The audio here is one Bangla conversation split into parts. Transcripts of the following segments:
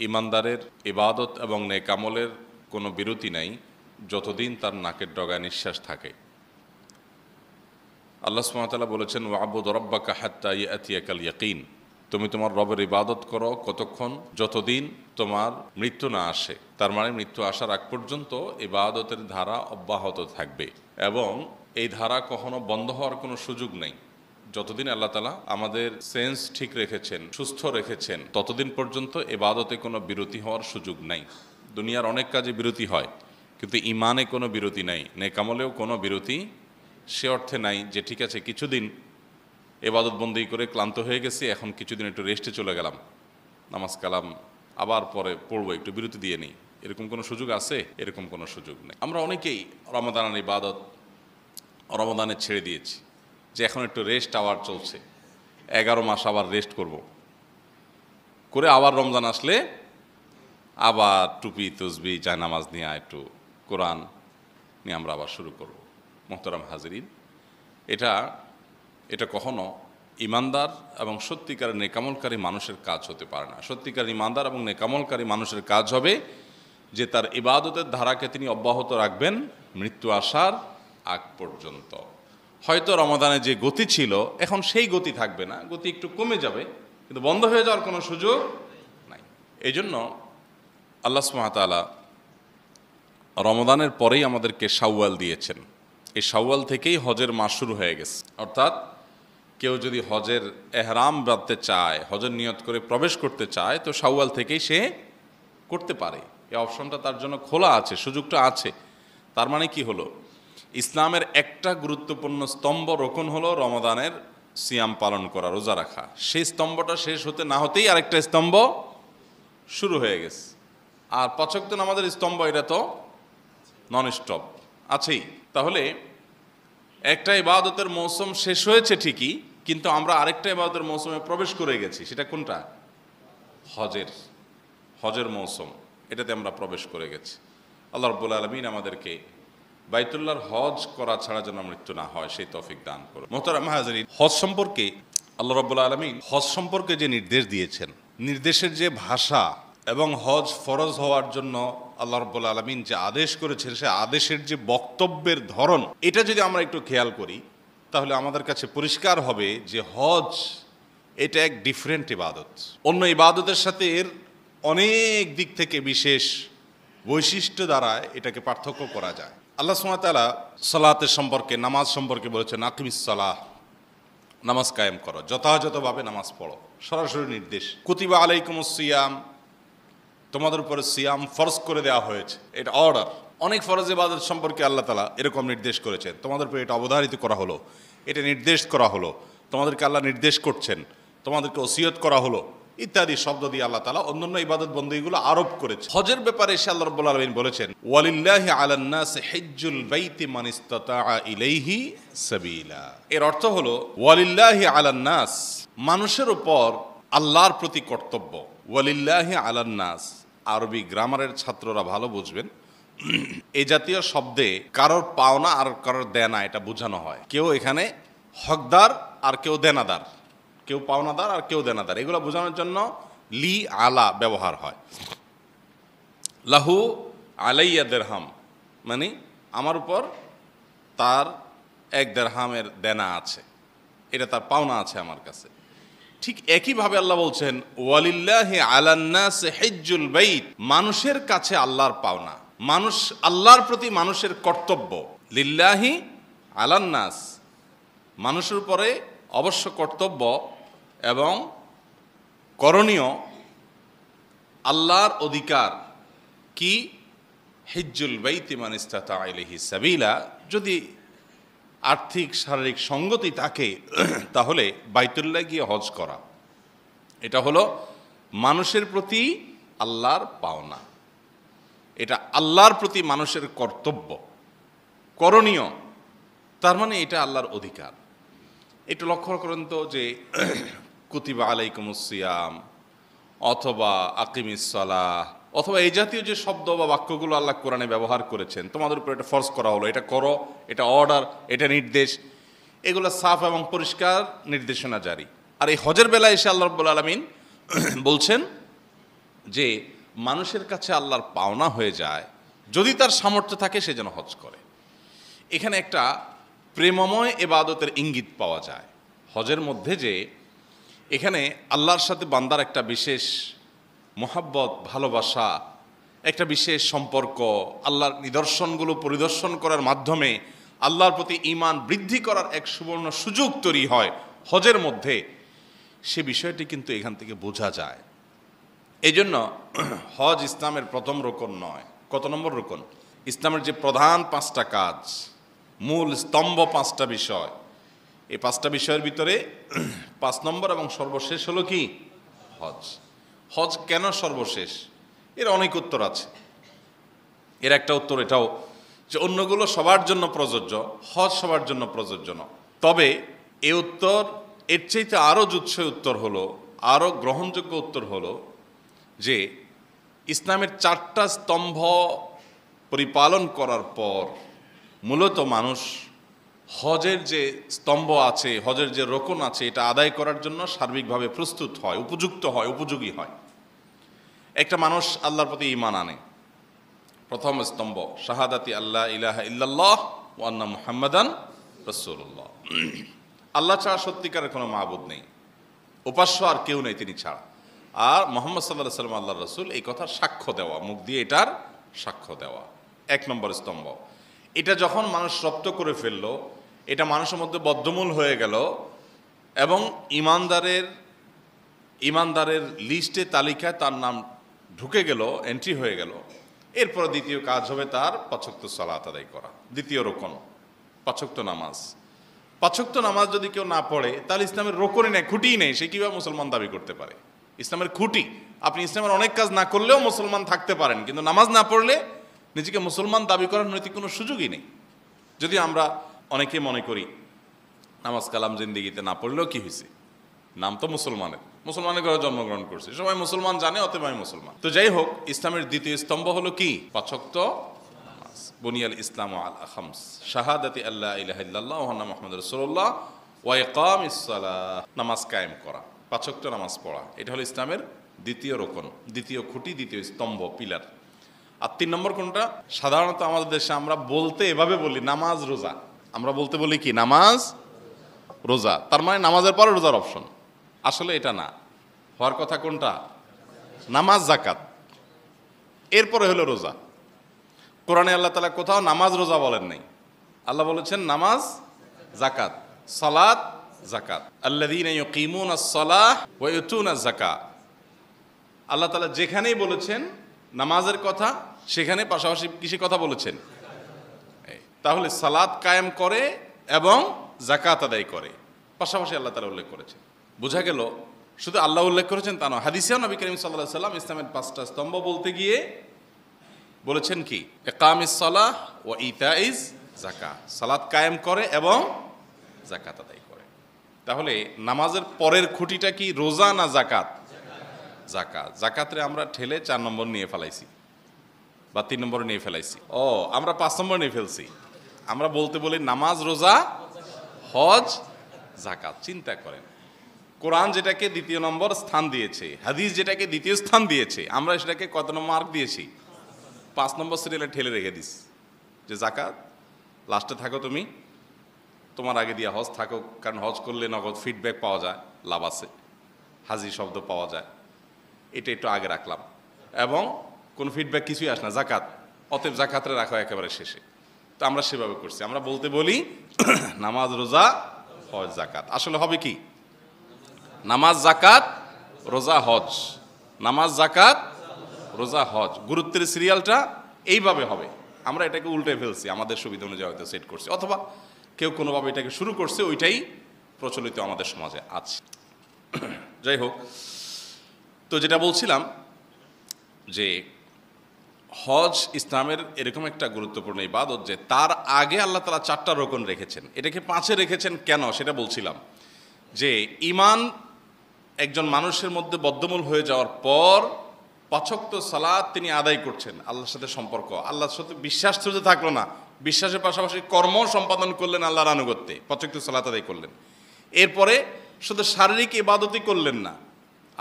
ইমানদারের ইবাদত এবং নেক আমলের কোনো বিরতি নাই যতদিন তার নাকের ডগায় নিঃশ্বাস থাকে। আল্লাহ সুবহানাহু ওয়া তাআলা বলেছেন, ওয়াবুদ রাব্বাকা হাত্তা ইয়াতিয়াকাল ইয়াকিন, তুমি তোমার রবের ইবাদত করো কতক্ষণ, যতদিন তোমার মৃত্যু না আসে। তার মানে মৃত্যু আসার আগ পর্যন্ত ইবাদতের ধারা অব্যাহত থাকবে এবং এই ধারা কখনো বন্ধ হওয়ার কোনো সুযোগ নেই। যতদিন আল্লাহ তাআলা আমাদের সেন্স ঠিক রেখেছেন, সুস্থ রেখেছেন, ততদিন পর্যন্ত ইবাদতে কোনো বিরতি হওয়ার সুযোগ নাই। দুনিয়ার অনেক কাজে বিরতি হয়, কিন্তু ইমানে কোনো বিরতি নাই, নেক আমলেও কোনো বিরতি সে অর্থে নাই যে ঠিক আছে কিছুদিন ইবাদত বন্দি করে ক্লান্ত হয়ে গেছি, এখন কিছুদিন একটু রেস্টে চলে গেলাম, নামাজ কালাম আবার পরে পড়বো, একটু বিরতি দিয়ে নিই, এরকম কোনো সুযোগ আছে? এরকম কোনো সুযোগ নেই। আমরা অনেকেই রমাদানের ইবাদত রমাদানে ছেড়ে দিয়েছি যে এখন একটু রেস্ট আবার চলছে, 11 মাস আবার রেস্ট করব করে আবার রমজান আসলে আবার টুপি তসবি জায়নামাজ নিয়ে একটু কোরআন নিয়ে আমরা আবার শুরু করব। মোহতারাম হাজিরিন, এটা কখনো ইমানদার এবং সত্যিকারের নেকামলকারী মানুষের কাজ হতে পারে না। সত্যিকার ইমানদার এবং নেকামলকারী মানুষের কাজ হবে যে তার ইবাদতের ধারাকে তিনি অব্যাহত রাখবেন মৃত্যু আসার আগ পর্যন্ত। হয়তো রমাদানে যে গতি ছিল এখন সেই গতি থাকবে না, গতি একটু কমে যাবে, কিন্তু বন্ধ হয়ে যাওয়ার কোনো সুযোগ নাই। এই জন্য আল্লাহ সুবহানাহু ওয়া তাআলা রমাদানের পরেই আমাদেরকে শাওয়াল দিয়েছেন। এই শাওয়াল থেকেই হজের মাস শুরু হয়ে গেছে। অর্থাৎ কেউ যদি হজের এহরাম বাঁধতে চায়, হজের নিয়ত করে প্রবেশ করতে চায়, তো শাওয়াল থেকেই সে করতে পারে। এই অপশনটা তার জন্য খোলা আছে, সুযোগটা আছে। তার মানে কি হলো, ইসলামের একটা গুরুত্বপূর্ণ স্তম্ভ রোকন হলো রমাদানের সিয়াম পালন করা, রোজা রাখা। সেই স্তম্ভটা শেষ হতে না হতেই আরেকটা স্তম্ভ শুরু হয়ে গেছে। আর 5 ওয়াক্ত নামাজের স্তম্ভ এটা তো নন স্টপ আছেই। তাহলে একটা ইবাদতের মৌসুম শেষ হয়েছে ঠিকই, কিন্তু আমরা আরেকটা ইবাদতের মৌসুমে প্রবেশ করে গেছি। সেটা কোনটা? হজের মৌসুম, এটাতে আমরা প্রবেশ করে গেছি। আল্লাহ রাব্বুল আলামিন আমাদেরকে বাইতুল্লাহর হজ করা ছাড়া যেন মৃত্যু না হয় সেই তৌফিক দান করুন। মুহতারাম হাজিরিন, হজ সম্পর্কে আল্লাহ রাব্বুল আলামিন হজ সম্পর্কে যে নির্দেশ দিয়েছেন, নির্দেশের যে ভাষা এবং হজ ফরজ হওয়ার জন্য আল্লাহ রাব্বুল আলামিন যে আদেশ করেছেন, সে আদেশের যে বক্তব্যের ধরন, এটা যদি আমরা একটু খেয়াল করি তাহলে আমাদের কাছে পরিষ্কার হবে যে হজ এটা এক ডিফারেন্ট ইবাদত। অন্য ইবাদতের সাথে এর অনেক দিক থেকে বিশেষ বৈশিষ্ট্য দ্বারা এটাকে পার্থক্য করা যায়। আল্লাহ সুবহানাহু ওয়া তাআলা সালাতের সম্পর্কে, নামাজ সম্পর্কে বলেছেন, আকিমিস সালাহ, নামাজ কায়েম করো, যথাযথভাবে নামাজ পড়ো, সরাসরি নির্দেশ। কুতিবা আলাইকুমুস সিয়াম, তোমাদের উপরে সিয়াম ফরজ করে দেওয়া হয়েছে, এটা অর্ডার। অনেক ফরজ ইবাদত সম্পর্কে আল্লাহ তাআলা এরকম নির্দেশ করেছেন, তোমাদের উপরে এটা অবধারিত করা হলো, এটা নির্দেশ করা হলো, তোমাদেরকে আল্লাহ নির্দেশ করছেন, তোমাদেরকে ওসিয়ত করা হলো, ইত্যাদি শব্দ দিয়ে আল্লাহ তাআলা অন্যান্য ইবাদত বন্দেগীগুলো আরোপ করেছে। হজের ব্যাপারে এসে আল্লাহ রাব্বুল আলামিন বলেছেন, ওয়ালিল্লাহি আলান নাসি হিজ্জুল বাইতি মান ইসতাতাআ ইলাইহি সাবিলা। এর অর্থ হলো ওয়ালিল্লাহি আলান নাস, মানুষের উপর আল্লাহর প্রতি কর্তব্য। ওয়ালিল্লাহি আলান নাস, আরবি গ্রামারের ছাত্ররা ভালো বুঝবেন, এই জাতীয় শব্দে কারোর পাওনা আর কারোর দেনা এটা বোঝানো হয়। কেউ এখানে হকদার আর কেউ দেনাদার, কেউ পাওনাদার আর কেউ দেনাদার, এগুলো বোঝানোর জন্য লি আলা ব্যবহার হয়। লাহু আলাইয়া দেরহাম, মানে আমার উপর তার 1 দেরহামের দেনা আছে, এটা তার পাওনা আছে আমার কাছে। ঠিক একইভাবে আল্লাহ বলছেন, ওয়ালিল্লাহি আলান নাস হিজ্জুল বাইত, মানুষের কাছে আল্লাহর পাওনা, মানুষ আল্লাহর প্রতি মানুষের কর্তব্য। লিল্লাহি আলান নাস, মানুষের উপরে অবশ্য কর্তব্য এবং করণীয়, আল্লাহর অধিকার কি? হিজ্জুল বাইতি মান ইসতাতা ইলাইহি সাবিলা, যদি আর্থিক শারীরিক সঙ্গতি থাকে তাহলে বাইতুল্লাহ গিয়ে হজ করা, এটা হলো মানুষের প্রতি আল্লাহর পাওনা, এটা আল্লাহর প্রতি মানুষের কর্তব্য, করণীয়, তার মানে এটা আল্লাহর অধিকার। একটু লক্ষ্য করেন তো যে কুতিবা আলাইকুমুস সিয়াম অথবা আকিমিস সালাহ অথবা এই জাতীয় যে শব্দ বা বাক্যগুলো আল্লাহ কোরআনে ব্যবহার করেছেন, তোমাদের উপর এটা ফরজ করা হলো, এটা করো, এটা অর্ডার, এটা নির্দেশ, এগুলো সাফ এবং পরিষ্কার নির্দেশনা জারি। আর এই হজের বেলায় এসে আল্লাহ রাব্বুল আলামিন বলছেন যে মানুষের কাছে আল্লাহর পাওনা হয়ে যায়, যদি তার সামর্থ্য থাকে সে যেন হজ করে। এখানে একটা প্রেমময় ইবাদতের ইঙ্গিত পাওয়া যায় হজের মধ্যে, যে এখানে আল্লাহর সাথে বান্দার একটা বিশেষ মোহাব্বত, ভালোবাসা, একটা বিশেষ সম্পর্ক, আল্লাহর নিদর্শনগুলো পরিদর্শন করার মাধ্যমে আল্লাহর প্রতি ঈমান বৃদ্ধি করার এক সুবর্ণ সুযোগ তৈরি হয় হজের মধ্যে। সে বিষয়টি কিন্তু এখান থেকে বোঝা যায়। এই জন্য হজ ইসলামের প্রথম রুকন নয়। কত নম্বর রুকন? ইসলামের যে প্রধান 5টা কাজ, মূল স্তম্ভ 5টা বিষয়, এই 5টা বিষয়ের ভিতরে 5 নম্বর এবং সর্বশেষ হলো কি? হজ। হজ কেন সর্বশেষ? এর অনেক উত্তর আছে। এর একটা উত্তর এটাও যে অন্যগুলো সবার জন্য প্রযোজ্য, হজ সবার জন্য প্রযোজ্য নয়। তবে এই উত্তর এর চাইতে আরও জুৎসই উত্তর হলো, আরও গ্রহণযোগ্য উত্তর হলো যে ইসলামের 4টা স্তম্ভ পরিপালন করার পর মূলত মানুষ হজের যে স্তম্ভ আছে, হজের যে রোকন আছে, এটা আদায় করার জন্য সার্বিকভাবে প্রস্তুত হয়, উপযুক্ত হয়, উপযোগী হয়। একটা মানুষ আল্লাহর প্রতি ঈমান আনে। প্রথম স্তম্ভ শাহাদাতি আল্লাহ ইলাহা ইল্লাল্লাহ ওয়া আন্না মুহাম্মাদান রাসূলুল্লাহ। আল্লাহ ছাড়া সত্যিকারের কোনো মাবুদ নেই, উপাস্য আর কেউ নেই তিনি ছাড়া। আর মুহাম্মদ সাল্লাল্লাহু আলাইহি ওয়াসাল্লাম আল্লাহর রাসূল, এই কথার সাক্ষ্য দেওয়া, মুখ দিয়ে এটার সাক্ষ্য দেওয়া 1 নম্বর স্তম্ভ। এটা যখন মানুষ রপ্ত করে ফেললো, এটা মানুষের মধ্যে বদ্ধমূল হয়ে গেল এবং ইমানদারের লিস্টে, তালিকায় তার নাম ঢুকে গেল, এন্ট্রি হয়ে গেল। এরপর দ্বিতীয় কাজ হবে তার 5 ওয়াক্ত সালাত আদায় করা। দ্বিতীয় রোকন 5 ওয়াক্ত নামাজ। 5 ওয়াক্ত নামাজ যদি কেউ না পড়ে তাহলে ইসলামের রোকনই নেই, খুঁটিই নেই। সে কীভাবে মুসলমান দাবি করতে পারে? ইসলামের খুঁটি। আপনি ইসলামের অনেক কাজ না করলেও মুসলমান থাকতে পারেন, কিন্তু নামাজ না পড়লে নিজেকে মুসলমান দাবি করার নৈতিক কোনো সুযোগই নেই। যদি আমরা অনেকে মনে করি নামাজ কালাম জিন্দিগিতে না পড়লেও কি হয়েছে, নাম তো মুসলমানের ঘরে জন্মগ্রহণ করছে, সবাই মুসলমান জানে, অতএব আমি মুসলমান। তো যাই হোক, ইসলামের দ্বিতীয় স্তম্ভ হলো কি? 5 ওয়াক্ত নামাজ। বুনিয়াল ইসলামু আলা খামস, শাহাদাতি আল্লা ইলাহা ইল্লাল্লাহ ওয়া আন্না মুহাম্মাদুর রাসূলুল্লাহ ওয়া ইকামিস সালাহ, নামাজ কায়েম করা, 5 ওয়াক্ত নামাজ পড়া। এটা হলো ইসলামের দ্বিতীয় রোকন, দ্বিতীয় খুঁটি, দ্বিতীয় স্তম্ভ, পিলার। আর 3 নম্বর কোনটা? সাধারণত আমাদের দেশে আমরা বলতে এভাবে বলি নামাজ রোজা। আমরা বলতে বলি কি? নামাজ রোজা। তার মানে নামাজের পরে রোজার অপশন। আসলে এটা না, হওয়ার কথা কোনটা? নামাজ যাকাত, এরপরে হলো রোজা। কোরআনে আল্লাহ তাআলা কোথাও নামাজ রোজা বলেন নাই। আল্লাহ বলেছেন নামাজ, যাকাত, সালাত, যাকাত। আল্লাযীনা ইউকিমুনাস সালাহ ওয়া ইউতুনাজ যাকাত। আল্লাহ তাআলা যেখানেই বলেছেন নামাজের কথা, সেখানে পাশাপাশি কিসের কথা বলেছেন? তাহলে সালাত কায়েম করে এবং যাকাত আদায় করে, পাশাপাশি আল্লাহ তাআলা উল্লেখ করেছেন। বোঝা গেল শুধু আল্লাহ উল্লেখ করেছেন তা নয়, হাদিসেও নবী করিম সাল্লাল্লাহু আলাইহি ওয়াসাল্লাম ইসলামের 5টা স্তম্ভ বলতে গিয়ে বলেছেন কি? ইকামিস সালাহ ওয়া ইতাইজ যাকাত, সালাত কায়েম করে এবং যাকাত আদায় করে। তাহলে নামাজের পরের খুঁটিটা কি? রোজা না যাকাত? যাকাত। যাকাতরে আমরা ঠেলে 4 নম্বর নিয়ে ফেলাইছি বা 3 নম্বরে নিয়ে ফেলাইছি। আমরা 5 নম্বর নিয়ে ফেলছি। আমরা বলতে বলি নামাজ, রোজা, হজ, যাকাত। চিন্তা করেন, কোরআন যেটাকে 2 নম্বর স্থান দিয়েছে, হাদিস যেটাকে 2য় স্থান দিয়েছে, আমরা সেটাকে কত নম্বর মার্ক দিয়েছি? 5 নম্বর সিরিয়ালে ঠেলে রেখে দিস যে যাকাত লাস্টে থাকো, তুমি তোমার আগে দিয়া হজ থাকো, কারণ হজ করলে নগদ ফিডব্যাক পাওয়া যায়, লাভ আছে, হাজি শব্দ পাওয়া যায়, এটা একটু আগে রাখলাম এবং কোনো ফিডব্যাক কিছুই আসে না, যাকাত, অতএব যাকাতরে রাখো একেবারে শেষে। তো আমরা সেভাবে করছি। আমরা বলতে বলি নামাজ, রোজা, হজ, যাকাত। আসলে হবে কি? নামাজ, যাকাত, রোজা, হজ, নামাজ, যাকাত, রোজা, হজ। গুরুত্বের সিরিয়ালটা এইভাবে হবে। আমরা এটাকে উল্টে ফেলছি, আমাদের সুবিধা অনুযায়ী হয়তো সেট করছি, অথবা কেউ কোনোভাবে এটাকে শুরু করছে, ওইটাই প্রচলিত আমাদের সমাজে আছে। যাই হোক, তো যেটা বলছিলাম যে হজ ইসলামের এরকম একটা গুরুত্বপূর্ণ ইবাদত যে তার আগে আল্লাহ তাআলা 4টা রোকন রেখেছেন, এটাকে 5-এ রেখেছেন কেন সেটা বলছিলাম। যে ঈমান একজন মানুষের মধ্যে বদ্ধমূল হয়ে যাওয়ার পর 5 ওয়াক্ত সালাত তিনি আদায় করছেন, আল্লাহর সাথে সম্পর্ক, আল্লাহর সাথে বিশ্বাস শুধু থাকলো না, বিশ্বাসের পাশাপাশি কর্ম সম্পাদন করলেন, আল্লাহর আনুগত্যে 5 ওয়াক্ত সালাত আদায় করলেন। এরপরে শুধু শারীরিক ইবাদতই করলেন না,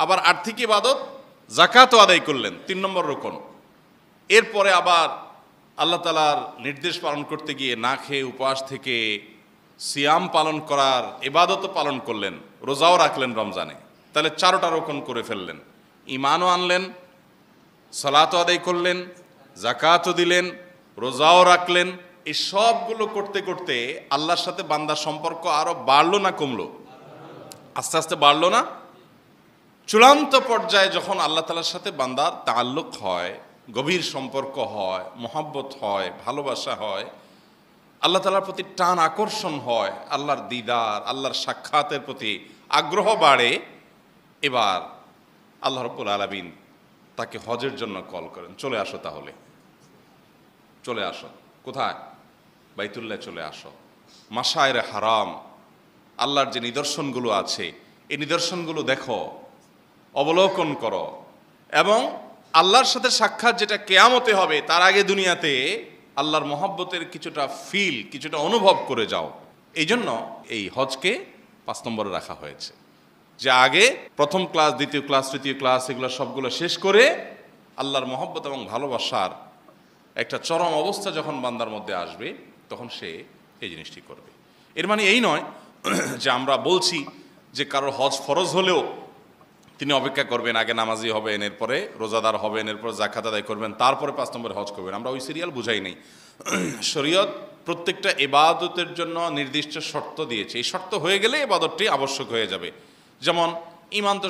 আবার আর্থিক ইবাদত, যাকাতও আদায় করলেন, 3 নম্বর রোকন। এরপরে আবার আল্লাহ তাআলার নির্দেশ পালন করতে গিয়ে না খেয়ে উপবাস থেকে সিয়াম পালন করার ইবাদতও পালন করলেন, রোজাও রাখলেন রমজানে। তাহলে 4টা রোকন করে ফেললেন। ঈমানও আনলেন, সালাতও আদায় করলেন, যাকাতও দিলেন, রোজাও রাখলেন। এই সবগুলো করতে করতে আল্লাহর সাথে বান্দার সম্পর্ক আরো বাড়লো না কমলো? আস্তে আস্তে বাড়লো না? চূড়ান্ত পর্যায়ে যখন আল্লাহ তাআলার সাথে বান্দার তাআল্লুক হয়, গভীর সম্পর্ক হয়, মহব্বত হয়, ভালোবাসা হয়, আল্লাহ তাআলার প্রতি টান আকর্ষণ হয়, আল্লাহর দিদার, আল্লাহর সাক্ষাতের প্রতি আগ্রহ বাড়ে, এবার আল্লাহ রাব্বুল আলামিন তাকে হজের জন্য কল করেন, চলে আসো, তাহলে চলে আসো। কোথায়? বাইতুল্লাহ চলে আসো। মাশায়েরে হারাম, আল্লাহর যে নিদর্শনগুলো আছে এই নিদর্শনগুলো দেখো, অবলোকন করো, এবং আল্লাহর সাথে সাক্ষাৎ যেটা কিয়ামতে হবে তার আগে দুনিয়াতে আল্লাহর মহব্বতের কিছুটা ফিল, কিছুটা অনুভব করে যাও। এই জন্য এই হজকে 5 নম্বরে রাখা হয়েছে, যে আগে প্রথম ক্লাস, দ্বিতীয় ক্লাস, তৃতীয় ক্লাস এগুলো সবগুলো শেষ করে আল্লাহর মহব্বত এবং ভালোবাসার একটা চরম অবস্থা যখন বান্দার মধ্যে আসবে তখন সে এই জিনিসটি করবে। এর মানে এই নয় যে আমরা বলছি যে কারোর হজ ফরজ হলেও তিনি অপেক্ষা করবেন, আগে নামাজি হবেন, এরপরে রোজাদার হবেন, এরপর যাকাত আদায় করবেন, তারপরে 5 নম্বরে হজ করবেন। আমরা ওই সিরিয়াল বুঝাই নেই। শরীয়ত প্রত্যেকটা ইবাদতের জন্য নির্দিষ্ট শর্ত দিয়েছে। এই শর্ত হয়ে গেলে ইবাদতটি আবশ্যক হয়ে যাবে। যেমন ঈমান তো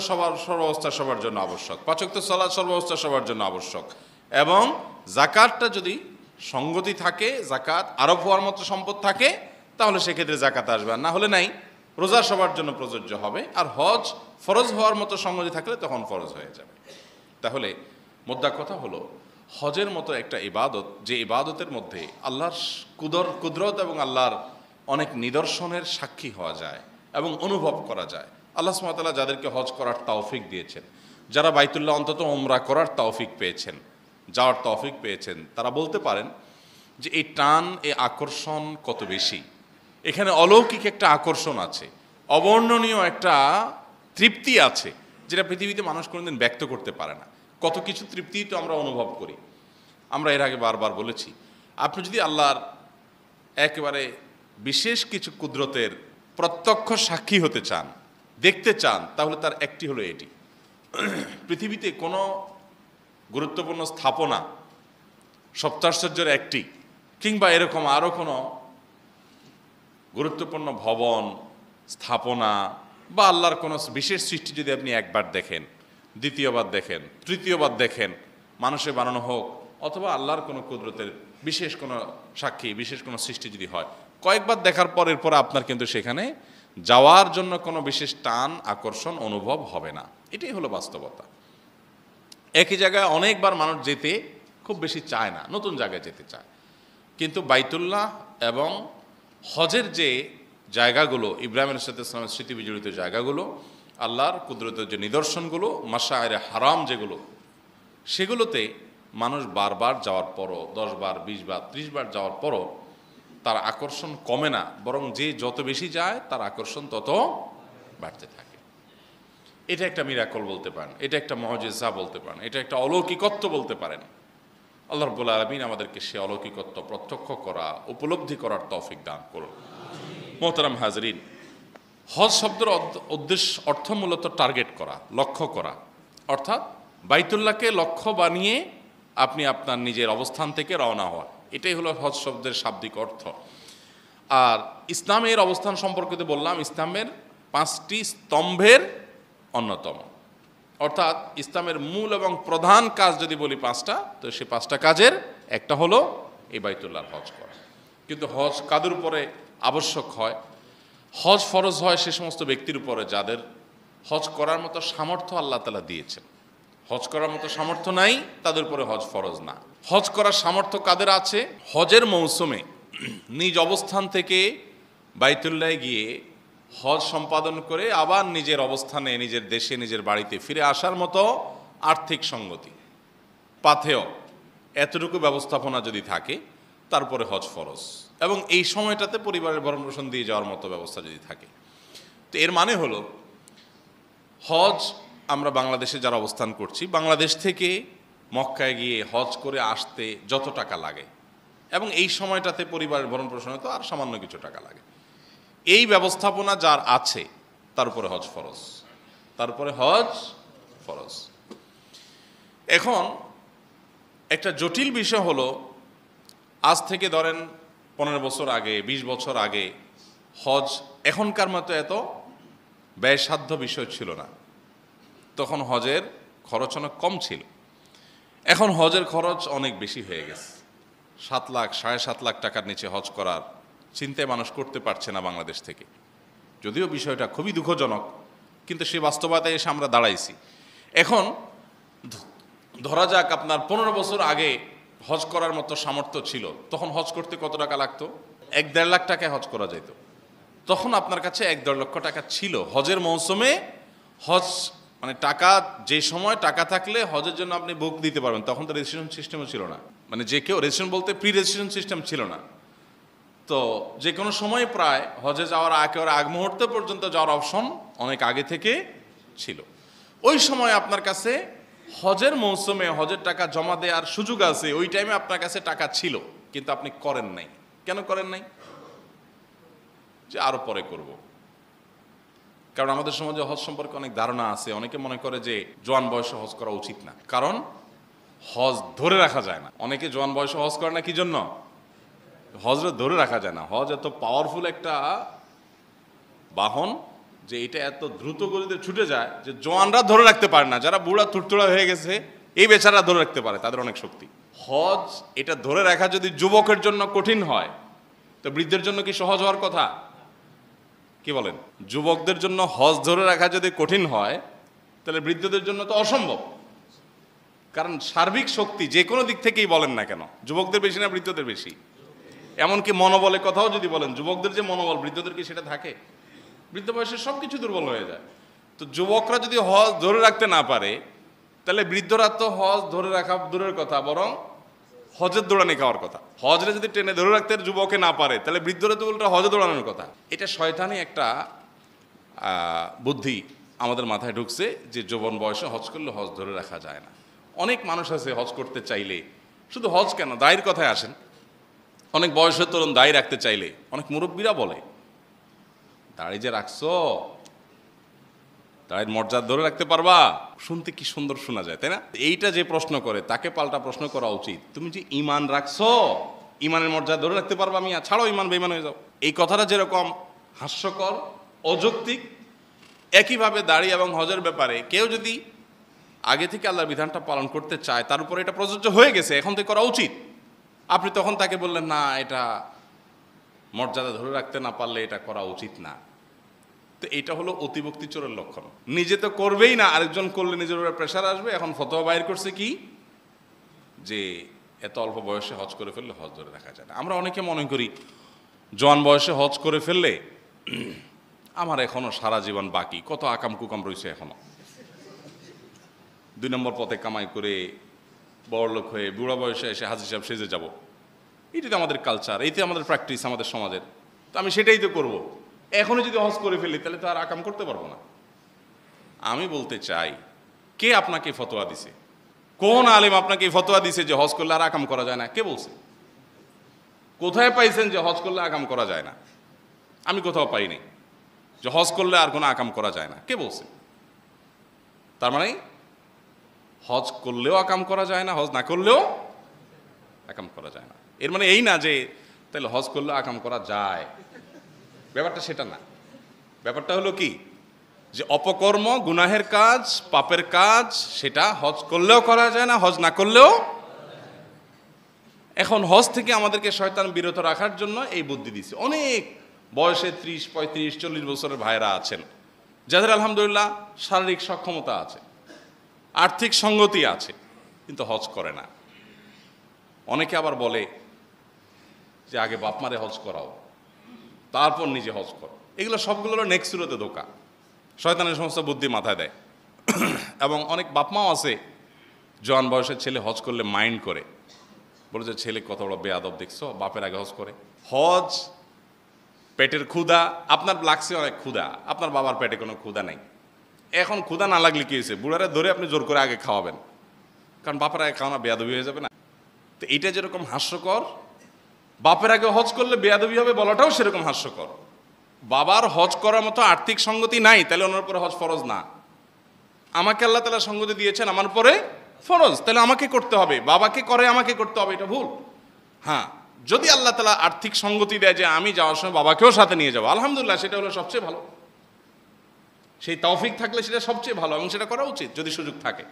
সর্বাবস্থা সবার জন্য আবশ্যক, 5 ওয়াক্ত সালাত সর্বাবস্থা সবার জন্য আবশ্যক, এবং যাকাতটা যদি সঙ্গতি থাকে, যাকাত আরোপ হওয়ার মতো সম্পদ থাকে, তাহলে সেক্ষেত্রে যাকাত আসবে, আর না হলে নাই। রোজা সবার জন্য প্রযোজ্য হবে, আর হজ ফরজ হওয়ার মতো সঙ্গতি থাকলে তখন ফরজ হয়ে যাবে। তাহলে মোদ্দা কথা হলো, হজের মতো একটা ইবাদত, যে ইবাদতের মধ্যে আল্লাহর কুদরত এবং আল্লাহর অনেক নিদর্শনের সাক্ষী হওয়া যায় এবং অনুভব করা যায়। আল্লাহ সুবহানাহু ওয়া তাআলা যাদেরকে হজ করার তৌফিক দিয়েছেন, যারা বাইতুল্লাহ অন্তত উমরা করার তৌফিক পেয়েছেন, যাওয়ার তৌফিক পেয়েছেন, তারা বলতে পারেন যে এই টান, এই আকর্ষণ কত বেশি। এখানে অলৌকিক একটা আকর্ষণ আছে, অবর্ণনীয় একটা তৃপ্তি আছে, যেটা পৃথিবীতে মানুষ কোনোদিন ব্যক্ত করতে পারে না। কত কিছু তৃপ্তি তো আমরা অনুভব করি। আমরা এর আগে বারবার বলেছি, আপনি যদি আল্লাহর একেবারে বিশেষ কিছু কুদরতের প্রত্যক্ষ সাক্ষী হতে চান, দেখতে চান, তাহলে তার একটি হলো এটি। পৃথিবীতে কোনো গুরুত্বপূর্ণ স্থাপনা, সপ্তাশ্চর্যের একটি, কিংবা এরকম আরও কোনো গুরুত্বপূর্ণ ভবন, স্থাপনা বা আল্লাহর কোনো বিশেষ সৃষ্টি যদি আপনি একবার দেখেন, দ্বিতীয়বার দেখেন, তৃতীয়বার দেখেন, মানুষের বানানো হোক অথবা আল্লাহর কোনো কুদরতের বিশেষ কোনো সাক্ষী, বিশেষ কোনো সৃষ্টি যদি হয়, কয়েকবার দেখার পরের পর আপনার কিন্তু সেখানে যাওয়ার জন্য কোনো বিশেষ টান, আকর্ষণ অনুভব হবে না। এটাই হলো বাস্তবতা। একই জায়গায় অনেকবার মানুষ যেতে খুব বেশি চায় না, নতুন জায়গায় যেতে চায়। কিন্তু বাইতুল্লাহ এবং হজের যে জায়গাগুলো, ইব্রাহিম আলাইহিস সালামের স্মৃতি বিজড়িত জায়গাগুলো, আল্লাহর কুদরতের যে নিদর্শনগুলো, মাশায়েরে হারাম যেগুলো, সেগুলোতে মানুষ বারবার যাওয়ার পরও, 10 বার, 20 বার, 30 বার যাওয়ার পরও তার আকর্ষণ কমে না, বরং যে যত বেশি যায় তার আকর্ষণ তত বাড়তে থাকে। এটা একটা মিরাকল বলতে পারেন, এটা একটা মুআজিজা বলতে পারেন, এটা একটা অলৌকিকত্ব বলতে পারেন। আল্লাহ রাব্বুল আলামিন আমাদেরকে সে অলৌকিকত্ব প্রত্যক্ষ করা, উপলব্ধি করার তৌফিক দান করুন। মোহতারাম হাজরিন, হজ শব্দের অর্থ মূলত টার্গেট করা, লক্ষ্য করা, অর্থাৎ বাইতুল্লাহকে লক্ষ্য বানিয়ে আপনি আপনার নিজের অবস্থান থেকে রওনা হওয়া, এটাই হলো হজ শব্দের শাব্দিক অর্থ। আর ইসলামের অবস্থান সম্পর্কে বললাম, ইসলামের 5টি স্তম্ভের অন্যতম, অর্থাৎ ইসলামের মূল এবং প্রধান কাজ যদি বলি 5টা, তো সেই 5টা কাজের একটা হলো এই বাইতুল্লাহর হজ করা। কিন্তু হজ কাদের উপরে আবশ্যক হয়? হজ ফরজ হয় সে সমস্ত ব্যক্তির উপরে যাদের হজ করার মতো সামর্থ্য আল্লাহ তাআলা দিয়েছেন। হজ করার মতো সামর্থ্য নাই, তাদের উপরে হজ ফরজ না। হজ করার সামর্থ্য কাদের আছে? হজের মৌসুমে নিজ অবস্থান থেকে বাইতুল্লাহে গিয়ে হজ সম্পাদন করে আবার নিজের অবস্থানে, নিজের দেশে, নিজের বাড়িতে ফিরে আসার মতো আর্থিক সঙ্গতি, পাথেয় এতটুকু ব্যবস্থাপনা যদি থাকে, তারপরে হজ ফরজ, এবং এই সময়টাতে পরিবারের ভরণ পোষণ দিয়ে যাওয়ার মতো ব্যবস্থা যদি থাকে। তো এর মানে হলো হজ আমরা বাংলাদেশে যারা অবস্থান করছি, বাংলাদেশ থেকে মক্কায় গিয়ে হজ করে আসতে যত টাকা লাগে এবং এই সময়টাতে পরিবারের ভরণ পোষণে তো আর সামান্য কিছু টাকা লাগে, এই ব্যবস্থাপনা যার আছে তার উপরে হজ ফরজ, তার উপরে হজ ফরজ। এখন একটা জটিল বিষয় হলো, আজ থেকে ধরেন 15 বছর আগে, 20 বছর আগে হজ এখনকার মতো এত ব্যয়সাধ্য বিষয় ছিল না। তখন হজের খরচ অনেক কম ছিল। এখন হজের খরচ অনেক বেশি হয়ে গেছে। 7 লাখ 7.5 লাখ টাকার নিচে হজ করার চিন্তায় মানুষ করতে পারছে না বাংলাদেশ থেকে। যদিও বিষয়টা খুবই দুঃখজনক, কিন্তু সেই বাস্তবতায় এসে আমরা দাঁড়াইছি। এখন ধরা যাক আপনার 15 বছর আগে হজ করার মতো সামর্থ্য ছিল, তখন হজ করতে কত টাকা লাগতো? 1-1.5 লাখ টাকায় হজ করা যেত। তখন আপনার কাছে 1-1.5 লক্ষ টাকা ছিল। হজের মৌসুমে হজ মানে টাকা, যে সময় টাকা থাকলে হজের জন্য আপনি বুক দিতে পারবেন, তখন তো রেজিস্ট্রেশন সিস্টেমও ছিল না। মানে যে কেউ রেজিস্ট্রেশন বলতে প্রি রেজিস্ট্রেশন সিস্টেম ছিল না। তো যে কোনো সময় প্রায় হজে যাওয়ার আগ মুহূর্ত পর্যন্ত যাওয়ার অপশন অনেক আগে থেকে ছিল। ওই সময় আপনার কাছে হজের মৌসুমে হজের টাকা জমা দেওয়ার সুযোগ আছে, ওই টাইমে আপনার কাছে টাকা ছিল, কিন্তু আপনি করেন নাই। কেন করেন নাই? যে আরো পরে করব। কারণ আমাদের সমাজে হজ সম্পর্কে অনেক ধারণা আছে। অনেকে মনে করে যে জোয়ান বয়সে হজ করা উচিত না, কারণ হজ ধরে রাখা যায় না। অনেকে জোয়ান বয়সে হজ করে না কি জন্য? হজরে ধরে রাখা যায় না। হজ এত পাওয়ারফুল একটা বাহন যে এটা এত দ্রুত গতিতে ছুটে যায় যে জোয়ানরা ধরে রাখতে পারে না। যারা বুড়া তুড়তুড়া হয়ে গেছে এই বেচারা ধরে রাখতে পারে, তাদের অনেক শক্তি। হজ এটা ধরে রাখা যদি যুবকের জন্য কঠিন হয়, তো বৃদ্ধের জন্য কি সহজ হওয়ার কথা? কি বলেন? যুবকদের জন্য হজ ধরে রাখা যদি কঠিন হয়, তাহলে বৃদ্ধদের জন্য তো অসম্ভব। কারণ সার্বিক শক্তি যে কোনো দিক থেকেই বলেন না কেন, যুবকদের বেশি না বৃদ্ধদের বেশি? এমনকি মনোবলের কথাও যদি বলেন, যুবকদের যে মনোবল, বৃদ্ধদের কি সেটা থাকে? বৃদ্ধ বয়সে সব কিছু দুর্বল হয়ে যায়। তো যুবকরা যদি হজ ধরে রাখতে না পারে, তাহলে বৃদ্ধরা তো হজ ধরে রাখা দূরের কথা, বরং হজের দৌড়ানি খাওয়ার কথা। হজরে যদি টেনে ধরে রাখতে যুবকে না পারে, তাহলে বৃদ্ধরা তো উল্টা হজে দৌড়ানোর কথা। এটা শয়তানি একটা বুদ্ধি আমাদের মাথায় ঢুকছে যে যৌবন বয়সে হজ করলে হজ ধরে রাখা যায় না। অনেক মানুষ আছে হজ করতে চাইলে, শুধু হজ কেন, দায়ের কথায় আসেন, অনেক বয়সের তরুণ দাড়ি রাখতে চাইলে অনেক মুরব্বীরা বলে, দাড়ি যে রাখছো, দাড়ির মর্যাদা ধরে রাখতে পারবা? শুনতে কি সুন্দর শোনা যায়, তাই না? এইটা যে প্রশ্ন করে তাকে পাল্টা প্রশ্ন করা উচিত, তুমি যে ঈমান রাখছো, ঈমানের মর্যাদা ধরে রাখতে পারবা? মিয়া ছাড়ো ঈমান, বেঈমান হয়ে যাও। এই কথাটা যেরকম হাস্যকর, অযৌক্তিক, একইভাবে দাড়ি এবং হজের ব্যাপারে কেউ যদি আগে থেকে আল্লাহর বিধানটা পালন করতে চায়, তার উপরে এটা প্রযোজ্য হয়ে গেছে, এখন থেকে করা উচিত। আপনি তখন তাকে বললেন না, এটা মর্যাদা ধরে রাখতে না পারলে এটা করা উচিত না। তো এটা হলো অতিভক্তি চোরের লক্ষণ। নিজে তো করবেই না, আরেকজন করলে নিজের উপরে প্রেশার আসবে। এখন ফতোয়া বাইর করছে কি, যে এত অল্প বয়সে হজ করে ফেললে হজ ধরে রাখা যায় না। আমরা অনেকে মনে করি জওয়ান বয়সে হজ করে ফেললে আমার এখনো সারা জীবন বাকি, কত আকাম কুকাম রয়েছে এখনো, 2 নম্বর পথে কামাই করে বড়লোক হয়ে বুড়া বয়সে এসে হাজি সাহেব সেজে যাব। এটি তো আমাদের কালচার, এইতে আমাদের প্র্যাকটিস আমাদের সমাজের। তো আমি সেটাই তো করব। এখনই যদি হজ করে ফেলি তাহলে তো আর আকাম করতে পারবো না। আমি বলতে চাই, কে আপনাকে ফতোয়া দিছে? কোন আলেম আপনাকে ফতোয়া দিছে যে হজ করলে আর আকাম করা যায় না? কে বলছে? কোথায় পাইছেন যে হজ করলে আকাম করা যায় না? আমি কোথাও পাইনি যে হজ করলে আর কোনো আকাম করা যায় না। কে বলছে? তার মানে হজ করলেও আকাম করা যায় না, হজ না করলেও আকাম করা যায় না। এর মানে এই না যে তাহলে হজ করলেও আকাম করা যায়, ব্যাপারটা সেটা না। ব্যাপারটা হলো কি, যে অপকর্ম, গুনাহের কাজ, পাপের কাজ, সেটা হজ করলেও করা যায় না, হজ না করলেও। এখন হজ থেকে আমাদেরকে শয়তান বিরত রাখার জন্য এই বুদ্ধি দিছে। অনেক বয়সে 30, 35, 40 বছরের ভাইরা আছেন যাদের আলহামদুলিল্লাহ শারীরিক সক্ষমতা আছে, আর্থিক সঙ্গতি আছে, কিন্তু হজ করে না। অনেকে আবার বলে যে আগে বাপ মারে হজ করাও, তারপর নিজে হজ করো। এগুলো সবগুলোর নেক্সুরতে ধোকা, শয়তানের সমস্ত বুদ্ধি মাথায় দেয়। এবং অনেক বাপমাও আছে, জওয়ান বয়সের ছেলে হজ করলে মাইন্ড করে, বলে যে ছেলে কত বড় বেয়াদব দেখছো, বাপের আগে হজ করে। হজ পেটের ক্ষুধা, আপনার লাগছে অনেক ক্ষুধা, আপনার বাবার পেটে কোনো ক্ষুধা নেই। এখন ক্ষুধা না লাগলে কি হয়েছে, বুড়ারে ধরে আপনি জোর করে আগে খাওয়াবেন, কারণ বাপের আগে খাওয়ানো বেয়াদবি হয়ে যাবে না? তো এইটা যেরকম হাস্যকর, বাপের আগে হজ করলে বেয়াদবি হবে বলাটাও সেরকম হাস্যকর। বাবার হজ করার মতো আর্থিক সঙ্গতি নাই, তাহলে ওনার উপরে হজ ফরজ না। আমাকে আল্লাহ তাআলা সঙ্গতি দিয়েছেন, আমার উপরে ফরজ, তাহলে আমাকে করতে হবে। বাবাকে করে আমাকে করতে হবে, এটা ভুল। হ্যাঁ, যদি আল্লাহ তাআলা আর্থিক সঙ্গতি দেয় যে আমি যাওয়ার সময় বাবাকেও সাথে নিয়ে যাবো, আলহামদুলিল্লাহ, সেটা হলো সবচেয়ে ভালো। সেই তৌফিক থাকলে সেটা সবচেয়ে ভালো এবং সেটা করা উচিত যদি সুযোগ থাকে।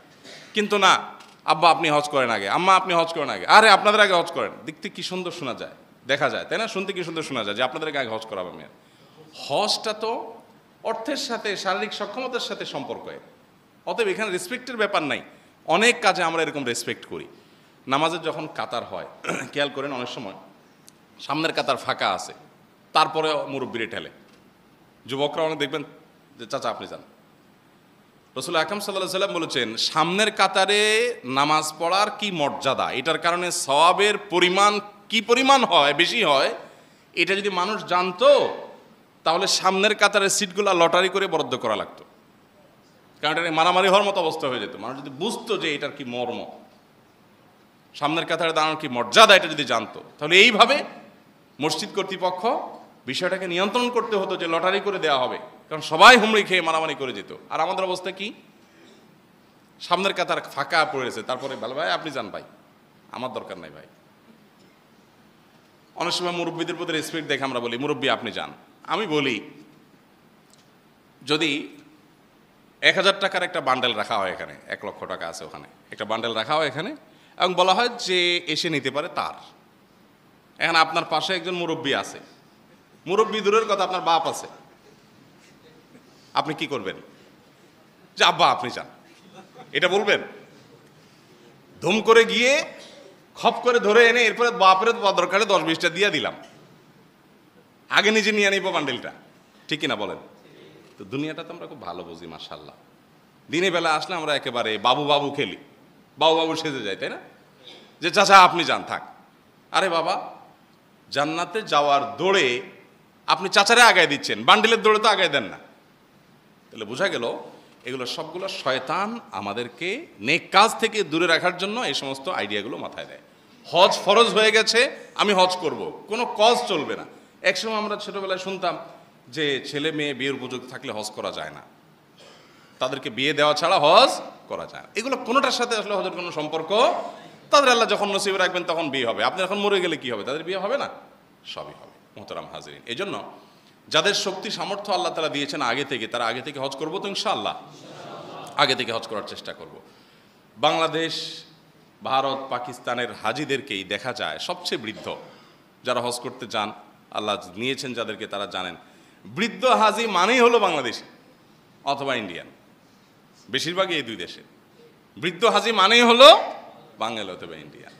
কিন্তু না, আব্বা আপনি হজ করেন আগে, আম্মা আপনি হজ করেন আগে, আরে আপনাদের আগে হজ করেন। দেখতে কি সুন্দর শোনা যায়, দেখা যায়, তাই না? শুনতে কি সুন্দর শোনা যায় যে আপনাদেরকে আগে হজ করাবে। মেয়ের হজটা তো অর্থের সাথে, শারীরিক সক্ষমতার সাথে সম্পর্ক। অতএব এখানে রেসপেক্টের ব্যাপার নাই। অনেক কাজে আমরা এরকম রেসপেক্ট করি। নামাজের যখন কাতার হয়, খেয়াল করেন অনেক সময় সামনের কাতার ফাঁকা আছে, তারপরে মুরব্বিরে ঠেলে। যুবকরা অনেক দেখবেন যে চাচা আপনি যান। রাসূল আকরাম সাল্লাল্লাহু আলাইহি ওয়াসাল্লাম বলেছেন, সামনের কাতারে নামাজ পড়ার কি মর্যাদা, এটার কারণে সওয়াবের পরিমাণ কি পরিমাণ হয়, বেশি হয়। এটা যদি মানুষ জানতো তাহলে সামনের কাতারের সিটগুলো লটারি করে বরাদ্দ করা লাগতো, কারণ এটা মারামারি হওয়ার মতো অবস্থা হয়ে যেত। মানুষ যদি বুঝতো যে এটার কি মর্ম, সামনের কাতারে দাঁড়ানোর কি মর্যাদা, এটা যদি জানতো, তাহলে এইভাবে মসজিদ কর্তৃপক্ষ বিষয়টাকে নিয়ন্ত্রণ করতে হতো যে লটারি করে দেওয়া হবে, কারণ সবাই হুমড়ি খেয়ে মারামারি করে যেত। আর আমাদের অবস্থা কি, সামনের কাতার ফাঁকা পড়েছে, তারপরে ভালো ভাই আপনি যান, ভাই আমার দরকার নাই ভাই। অনেক সময় মুরব্বীদের প্রতি রেসপেক্ট দেখে আমরা বলি মুরব্বী আপনি যান। আমি বলি, যদি 1000 টাকার একটা বান্ডেল রাখা হয় এখানে, 1 লক্ষ টাকা আছে ওখানে, একটা বান্ডেল রাখা হয় এখানে, এবং বলা হয় যে এসে নিতে পারে তার। এখানে আপনার পাশে একজন মুরব্বী আছে, মুরব্বী দূরের কথা আপনার বাপ আছে, আপনি কি করবেন? যে আব্বা আপনি যান, এটা বলবেন? ধুম করে গিয়ে খপ করে ধরে এনে এরপরে বাপের দরকারে 10-20টা দিয়ে দিলাম, আগে নিজে নিয়ে নিব বান্ডেলটা, ঠিক কিনা বলেন? তো দুনিয়াটা তো আমরা খুব ভালো বুঝি মাশাআল্লাহ। দিনের বেলা আসলে আমরা একেবারে বাবু বাবু খেলি, বাবু বাবু সেজে যাই, তাই না? যে চাচা আপনি যান, থাক। আরে বাবা, জান্নাতে যাওয়ার দৌড়ে আপনি চাচারে আগায় দিচ্ছেন, বান্ডেলের দৌড়ে তো আগায় দেন না। তাহলে বোঝা গেল এগুলো সবগুলো শয়তান আমাদেরকে নেক কাজ থেকে দূরে রাখার জন্য এই সমস্ত আইডিয়াগুলো মাথায় দেয়। হজ ফরজ হয়ে গেছে, আমি হজ করব, কোনো কজ চলবে না। একসময় আমরা ছোটবেলায় শুনতাম যে ছেলে মেয়ে বিয়ের উপযুক্ত থাকলে হজ করা যায় না, তাদেরকে বিয়ে দেওয়া ছাড়া হজ করা যায় না। এগুলো কোনোটার সাথে আসলে হজের কোনো সম্পর্ক, তাদের আল্লাহ যখন নসিবে রাখবেন তখন বিয়ে হবে। আপনি এখন মরে গেলে কি হবে, তাদের বিয়ে হবে না? সবই হবে। মোহতারাম হাজিরিন, এই জন্য যাদের শক্তি সামর্থ্য আল্লাহ তাআলা দিয়েছেন আগে থেকে, তারা আগে থেকে হজ করবো তো ইনশাআল্লাহ, আগে থেকে হজ করার চেষ্টা করব। বাংলাদেশ, ভারত, পাকিস্তানের হাজিদেরকেই দেখা যায় সবচেয়ে বৃদ্ধ যারা হজ করতে যান, আল্লাহ নিয়েছেন যাদেরকে, তারা জানেন বৃদ্ধ হাজি মানেই হলো বাংলাদেশি অথবা ইন্ডিয়ান, বেশিরভাগই এই দুই দেশে। বৃদ্ধ হাজি মানেই হলো বাঙালি অথবা ইন্ডিয়ান।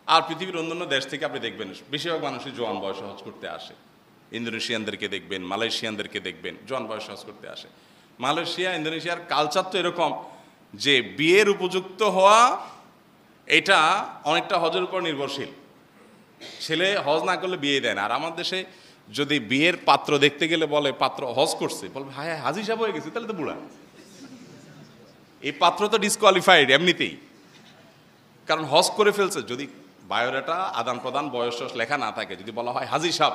আর পৃথিবীর অন্যান্য দেশ থেকে আপনি দেখবেন বেশিরভাগ মানুষই জোয়ান বয়সে হজ করতে আসে। ইন্দোনেশিয়ানদেরকে দেখবেন, মালয়েশিয়ানদেরকে দেখবেন, জোয়ান বয়সে হজ করতে আসে। মালয়েশিয়া, ইন্দোনেশিয়ার কালচার তো এরকম যে বিয়ের উপযুক্ত হওয়া এটা অনেকটা হজের উপর নির্ভরশীল। ছেলে হজ না করলে বিয়ে দেয় না। আর আমার দেশে যদি বিয়ের পাত্র দেখতে গেলে বলে পাত্র হজ করছে, বলবে হায় হায় হাজি সাহেব হয়ে গেছে, তাহলে তো বুড়া, এই পাত্র তো ডিসকোয়ালিফাইড এমনিতেই, কারণ হজ করে ফেলছে। যদি বায়োডাটা আদান প্রদান বয়স লেখা না থাকে, যদি বলা হয় হাজি সাহেব,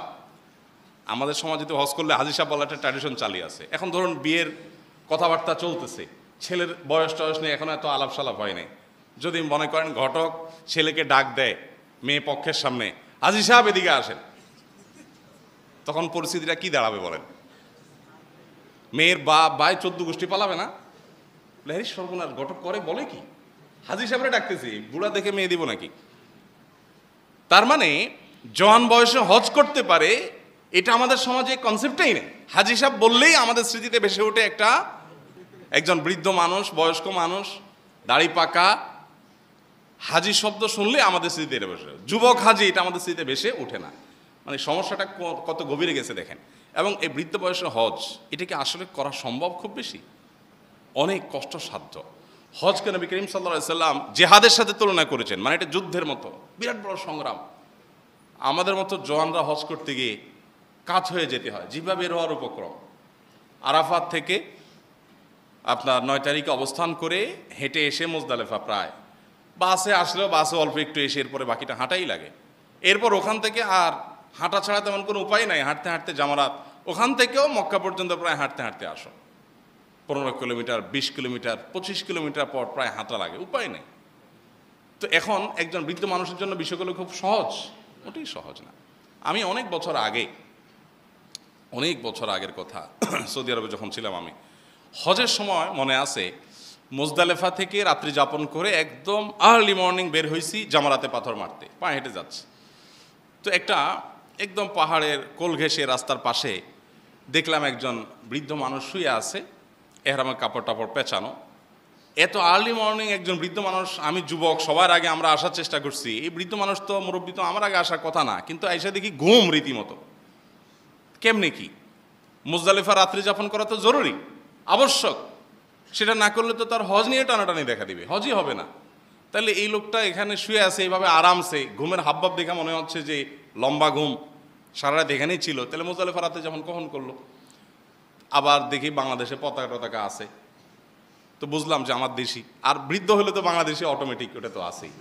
আমাদের সমাজে তো হজ করলে হাজি সাহেব বলা একটা ট্র্যাডিশন চালিয়ে আছে। এখন ধরুন বিয়ের কথাবার্তা চলতেছে, ছেলের বয়স টয়স নেই, এখন এত আলাপ সালাপ হয় নাই। যদি মনে করেন ঘটক ছেলেকে ডাক দেয় মেয়ে পক্ষের সামনে, হাজি সাহেব এদিকে আসেন, তখন পরিস্থিতিটা কি দাঁড়াবে বলেন? মেয়ের বাপ ভাই 14 গোষ্ঠী পালাবে না? হ্যাঁ সর্বনাশ, ঘটক করে বলে কি, হাজি সাহেবরে ডাকতেছি, বুড়া দেখে মেয়ে দিব নাকি? তার মানে জওয়ান বয়সে হজ করতে পারে, এটা আমাদের সমাজে কনসেপ্টটাই নেই। হাজি সাহেব বললেই আমাদের স্মৃতিতে ভেসে ওঠে একজন বৃদ্ধ মানুষ, বয়স্ক মানুষ, দাড়ি পাকা। হাজি শব্দ শুনলে আমাদের স্মৃতিতে এটা ভেসে, যুবক হাজি এটা আমাদের স্মৃতিতে ভেসে ওঠে না। মানে সমস্যাটা কত গভীরে গেছে দেখেন। এবং এই বৃদ্ধ বয়সে হজ, এটাকে আসলে করা সম্ভব খুব বেশি? অনেক কষ্টসাধ্য। হজকে নবী করিম সাল্লাল্লাহু আলাইহি সাল্লাম জেহাদের সাথে তুলনা করেছেন, মানে এটা যুদ্ধের মতো বিরাট বড় সংগ্রাম। আমাদের মতো জওয়ানরা হজ করতে গিয়ে কাত হয়ে যেতে হয়, জিহ্বা বের হওয়ার উপক্রম। আরাফাত থেকে আপনার 9 তারিখে অবস্থান করে হেঁটে এসে মুজদালেফা প্রায়, বাসে আসলেও বাসে অল্প একটু এসে এরপরে বাকিটা হাঁটাই লাগে। এরপর ওখান থেকে আর হাঁটা ছাড়া তেমন কোনো উপায় নাই, হাঁটতে হাঁটতে জামারাত, ওখান থেকেও মক্কা পর্যন্ত প্রায় হাঁটতে হাঁটতে আসো, 15 কিলোমিটার, 20 কিলোমিটার, 25 কিলোমিটার পর প্রায় হাঁটা লাগে, উপায় নেই। তো এখন একজন বৃদ্ধ মানুষের জন্য বিষয়গুলো খুব সহজ, মোটেই সহজ না। আমি অনেক বছর আগের কথা, সৌদি আরবে যখন ছিলাম আমি, হজের সময় মনে আছে, মুজদালেফা থেকে রাত্রি যাপন করে একদম আর্লি মর্নিং বের হয়েছি জামারাতে পাথর মারতে, পায়ে হেঁটে যাচ্ছে। তো একটা একদম পাহাড়ের কোল ঘেঁষে রাস্তার পাশে দেখলাম একজন বৃদ্ধ মানুষ শুয়ে আছে, এহরামের কাপড় টাপড় পেঁচানো। এত আর্লি মর্নিং একজন বৃদ্ধ মানুষ, আমি যুবক, সবার আগে আমরা আসার চেষ্টা করছি, এই বৃদ্ধ মানুষ তো মুরব্বী, তো আমার আগে আসার কথা না, কিন্তু এসে দেখি ঘুম রীতিমতো। কেমনে কি? মুজদালিফা রাত্রি যাপন করা তো জরুরি, আবশ্যক, সেটা না করলে তো তার হজ নিয়ে টানাটানি দেখা দিবে, হজই হবে না। তাহলে এই লোকটা এখানে শুয়ে আছে এইভাবে আরামসে, ঘুমের হাবভাব দেখে মনে হচ্ছে যে লম্বা ঘুম, সারা রাত এখানেই ছিল, তাহলে মুজদালিফা রাত্রি যাপন কখন করলো? আবার দেখি বাংলাদেশে পতাকা আছে, তো বুঝলাম যে আমার দেশি, আর বৃদ্ধ হলে তো বাংলাদেশে অটোমেটিক, ওটা তো আছেই।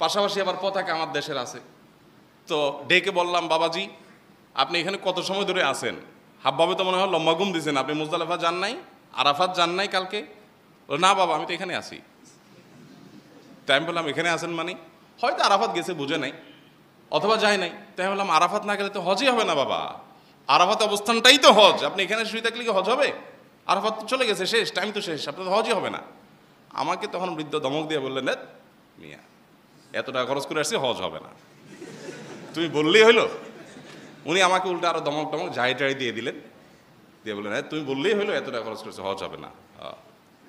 পাশাপাশি আবার পতাকা আমার দেশের আছে। তো ডেকে বললাম, বাবাজি আপনি এখানে কত সময় ধরে আছেন? হাবভাবে তো মনে হয় লম্বা ঘুম দিয়েছেন, আপনি মুজদালিফা যান নাই, আরাফাত যান নাই কালকে? না বাবা, আমি তো এখানে আছি। তাই আমি বললাম, এখানে আছেন মানে? হয়তো আরাফাত গেছে, বুঝে নাই, অথবা যায় নাই। তাই আমি বললাম, আরাফাত না গেলে তো হজই হবে না বাবা, আরাফাত অবস্থানটাই তো হজ, আপনি এখানে শুয়ে থাকলে কি হজ হবে? আরাফাত তো চলে গেছে, শেষ, টাইম তো শেষ, আপনার হজই হবে না। আমাকে তখন বৃদ্ধ ধমক দিয়ে বললেন, মিয়া এত টাকা খরচ করে আসছি, হজ হবে না, তুমি বললেই হইলো? উনি আমাকে উল্টা আরো ধমক টাই দিয়ে দিলেন, দিয়ে বললেন, তুমি বললেই হইলো, এত টাকা খরচ করেছে, হজ হবে না।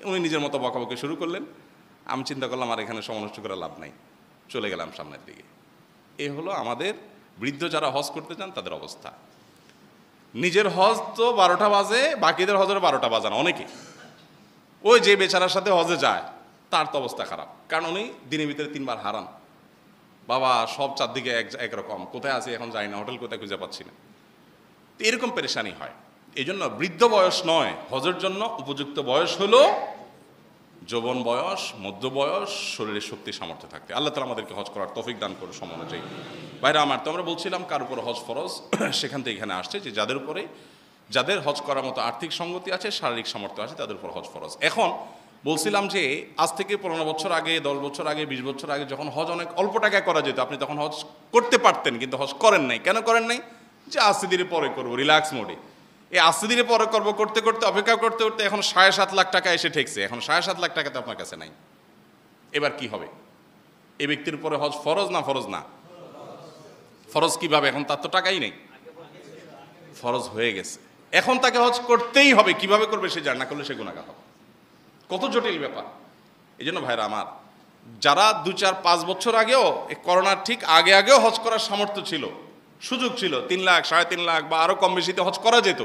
উনি নিজের মতো বকাবকি শুরু করলেন। আমি চিন্তা করলাম আর এখানে সময় নষ্ট করে লাভ নাই, চলে গেলাম সামনের দিকে। এ হলো আমাদের বৃদ্ধ যারা হজ করতে চান তাদের অবস্থা। নিজের হজ তো 12টা বাজে, বাকিদের হজের 12টা বাজান অনেকে। ওই যে বেচারার সাথে হজে যায় তার তো অবস্থা খারাপ, কারণ উনি দিনের ভিতরে 3 বার হারান। বাবা সব চারদিকে একরকম, কোথায় আছি এখন যাই না, হোটেল কোথায় খুঁজে পাচ্ছি না, তো এরকম পেরেশানি হয়। এই জন্য বৃদ্ধ বয়স নয়, হজের জন্য উপযুক্ত বয়স হলো যৌবন বয়স, মধ্য বয়স, শরীরের শক্তি সামর্থ্য থাকতে। আল্লাহ তাআলা আমাদেরকে হজ করার তৌফিক দান করে সময় অনুযায়ী। বাইরে আমার, তো আমরা বলছিলাম কার উপর হজ ফরজ, সেখান থেকে এখানে আসছে যে যাদের হজ করার মতো আর্থিক সঙ্গতি আছে, শারীরিক সামর্থ্য আছে, তাদের উপর হজ ফরজ। এখন বলছিলাম যে আজ থেকে 15 বছর আগে, 10 বছর আগে, 20 বছর আগে যখন হজ অনেক অল্প টাকায় করা যেত, আপনি তখন হজ করতে পারতেন, কিন্তু হজ করেন নাই। কেন করেন নাই? যে আস্তে ধীরে পরে করবো, রিল্যাক্স মোডে। এই আস্তে ধীরে পরে করবো করতে করতে, অপেক্ষা করতে করতে এখন 7.5 লাখ টাকা এসে ঠেকছে। এখন 7.5 লাখ টাকা তো আপনার কাছে নাই। এবার কি হবে? এই ব্যক্তির উপরে হজ ফরজ না ফরজ না? ফরজ কিভাবে? এখন তার তো টাকাই নেই, ফরজ হয়ে গেছে, এখন তাকে হজ করতেই হবে। কিভাবে করবে সে জানে না, করলে সে গুনাহগার হবে। কত জটিল ব্যাপার। এই জন্য ভাইরা আমার, যারা 2, 4, 5 বছর আগেও, করোনার ঠিক আগেও হজ করার সামর্থ্য ছিল, সুযোগ ছিল, 3 লাখ, 3.5 লাখ বা আরো কম বেশিতে হজ করা যেত,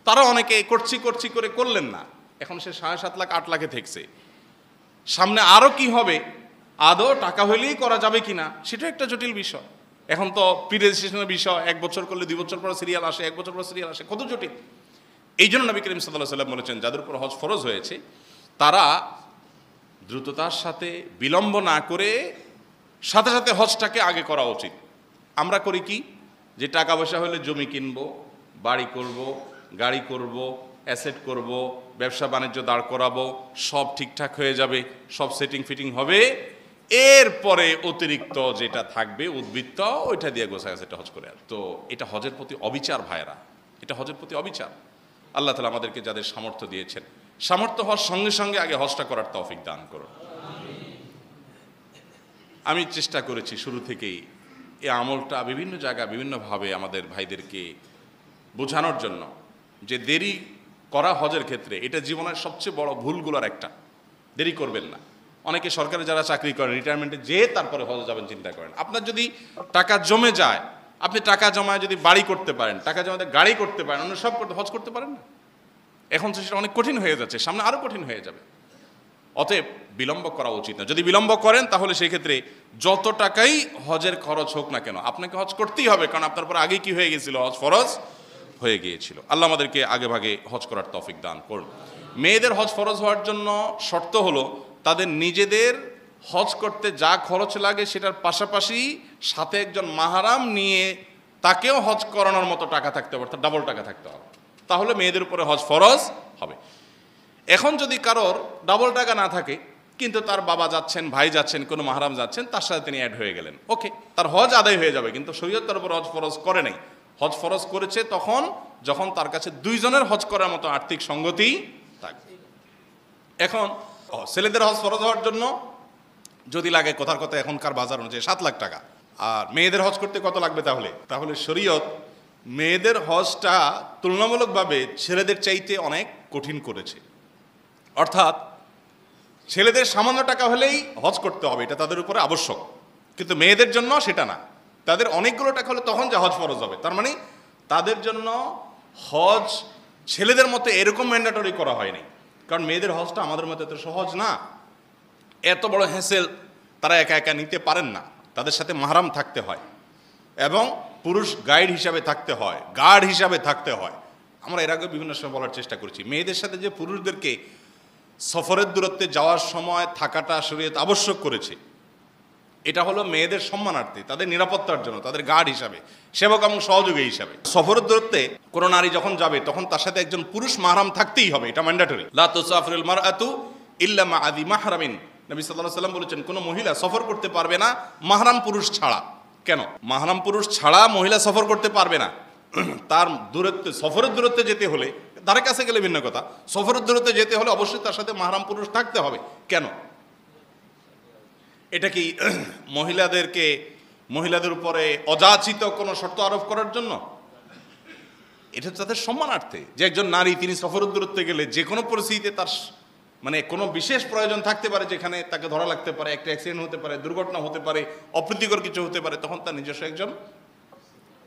তারা অনেকে করছি করে করলেন না। এখন সে 7.5 লাখ, 8 লাখে ঠেকছে। সামনে আরো কি হবে, আদৌ টাকা হইলেই করা যাবে কিনা, সেটা একটা জটিল বিষয়। এখন তো প্রি রেজিস্ট্রেশনের বিষয়, 1 বছর করলে 2 বছর পর সিরিয়াল আসে, 1 বছর পর সিরিয়াল আসে, কত জটিল। এই জন্য নবী করিম সাল্লাল্লাহু আলাইহি ওয়াসাল্লাম বলেছেন, যাদের উপর হজ ফরজ হয়েছে তারা দ্রুততার সাথে, বিলম্ব না করে সাথে সাথে হজটাকে আগে করা উচিত। আমরা করি কি, যে টাকা পয়সা হলে জমি কিনবো, বাড়ি করব, গাড়ি করব, অ্যাসেট করব, ব্যবসা বাণিজ্য দাঁড় করাবো, সব ঠিকঠাক হয়ে যাবে, সব সেটিং ফিটিং হবে, এরপরে অতিরিক্ত যেটা থাকবে উদ্বৃত্ত, ওইটা দিয়ে গোছায় সেটা হজ করে। তো এটা হজের প্রতি অবিচার ভাইরা, এটা হজের প্রতি অবিচার। আল্লাহ তাআলা আমাদেরকে যাদের সামর্থ্য দিয়েছেন, সামর্থ্য হওয়ার সঙ্গে সঙ্গে আগে হজটা করার তৌফিক দান করুন। আমি চেষ্টা করেছি শুরু থেকেই এই আমলটা বিভিন্ন জায়গায় বিভিন্নভাবে আমাদের ভাইদেরকে বোঝানোর জন্য, যে দেরি করা হজের ক্ষেত্রে এটা জীবনের সবচেয়ে বড় ভুলগুলোর একটা। দেরি করবেন না। অনেকে সরকারি যারা চাকরি করেন, রিটায়ারমেন্টে যেয়ে তারপরে হজে যাবেন চিন্তা করেন। আপনার যদি টাকা জমে যায়, আপনি টাকা জমায় যদি বাড়ি করতে পারেন, টাকা জমাতে গাড়ি করতে পারেন, অন্য সব করতে, হজ করতে পারেন না। এখন তো সেটা অনেক কঠিন হয়ে যাচ্ছে, সামনে আরো কঠিন হয়ে যাবে। অতএব বিলম্ব করা উচিত না। যদি বিলম্ব করেন তাহলে সেই ক্ষেত্রে যত টাকাই হজের খরচ হোক না কেন, আপনাকে হজ করতেই হবে, কারণ আপনার পর আগে কি হয়ে গেছিল, হজ ফরজ হয়ে গিয়েছিল। আল্লাহ আমাদেরকে আগে ভাগে হজ করার তৌফিক দান করুন। মেয়েদের হজ ফরজ হওয়ার জন্য শর্ত হলো তাদের নিজেদের হজ করতে যা খরচ লাগে সেটার পাশাপাশি সাথে একজন মাহরাম নিয়ে তাকেও হজ করানোর মতো টাকা থাকতে হবে, অর্থাৎ ডাবল টাকা থাকতে হবে, তাহলে মেয়েদের উপরে হজ ফরজ হবে। এখন যদি কারোর ডাবল টাকা না থাকে কিন্তু তার বাবা যাচ্ছেন, ভাই যাচ্ছেন, কোনো মাহরাম যাচ্ছেন, তার সাথে তিনি অ্যাড হয়ে গেলেন, ওকে, তার হজ আদায় হয়ে যাবে, কিন্তু শরীয়ত তার উপর হজ ফরজ করে নাই। হজ ফরজ করেছে তখন যখন তার কাছে দুইজনের হজ করার মতো আর্থিক সঙ্গতি থাকবে। এখন ছেলেদের হজ ফরজ হওয়ার জন্য যদি লাগে কথার কথা এখনকার বাজার অনুযায়ী 7 লাখ টাকা, আর মেয়েদের হজ করতে কত লাগবে? তাহলে শরীয়ত মেয়েদের হজটা তুলনামূলকভাবে ছেলেদের চাইতে অনেক কঠিন করেছে। অর্থাৎ ছেলেদের সামান্য টাকা হলেই হজ করতে হবে, এটা তাদের উপরে আবশ্যক, কিন্তু মেয়েদের জন্য সেটা না, তাদের অনেকগুলো টাকা হলে তখন যা হজ ফরজ হবে। তার মানে তাদের জন্য হজ ছেলেদের মতো এরকম ম্যান্ডেটরি করা হয়নি, কারণ মেয়েদের হজটা আমাদের মতো এত সহজ না, এত বড় হ্যাসেল তারা একা একা নিতে পারেন না, তাদের সাথে মাহরাম থাকতে হয় এবং পুরুষ গাইড হিসাবে থাকতে হয়, গার্ড হিসাবে থাকতে হয়। আমরা এর আগে বিভিন্ন সময় বলার চেষ্টা করছি, মেয়েদের সাথে যে পুরুষদেরকে সফরের দূরত্বে যাওয়ার সময় থাকাটা শরীয়ত আবশ্যক করেছে, এটা হলো মেয়েদের সম্মানার্থে, তাদের নিরাপত্তার জন্য, তাদের গার্ড হিসাবে, সেবক এবং সহযোগী হিসাবে। সফরের দূরত্বে কোনো নারী যখন যাবে তখন তার সাথে একজন পুরুষ মাহরাম থাকতেই হবে, এটা ম্যান্ডেটরি। লা তুসাফিরুল মারআতু ইল্লা মা আযি মাহরামিন, নবী সাল্লাল্লাহু আলাইহি সাল্লাম বলেছেন কোনো মহিলা সফর করতে পারবে না মাহরাম পুরুষ ছাড়া। কেন? মাহরাম পুরুষ ছাড়া মহিলা সফর করতে পারবে না। তার দূরত্বে, সফরের দূরত্বে যেতে হলে, ধারে কাছে গেলে ভিন্ন কথা, সফরের দূরত্বে যেতে হলে অবশ্যই তার সাথে মাহরাম পুরুষ থাকতে হবে। কেন? এটা কি মহিলাদের উপরে অযাচিত কোনো শর্ত আরোপ করার জন্য? এটা তাদের সম্মানার্থে যে একজন নারী তিনি সফরের দূরত্বে গেলে যে কোনো পরিস্থিতিতে তার মানে কোনো বিশেষ প্রয়োজন থাকতে পারে, যেখানে তাকে ধরা লাগতে পারে, একটা অ্যাক্সিডেন্ট হতে পারে, দুর্ঘটনা হতে পারে, অপ্রীতিকর কিছু হতে পারে, তখন তার নিজস্ব একজন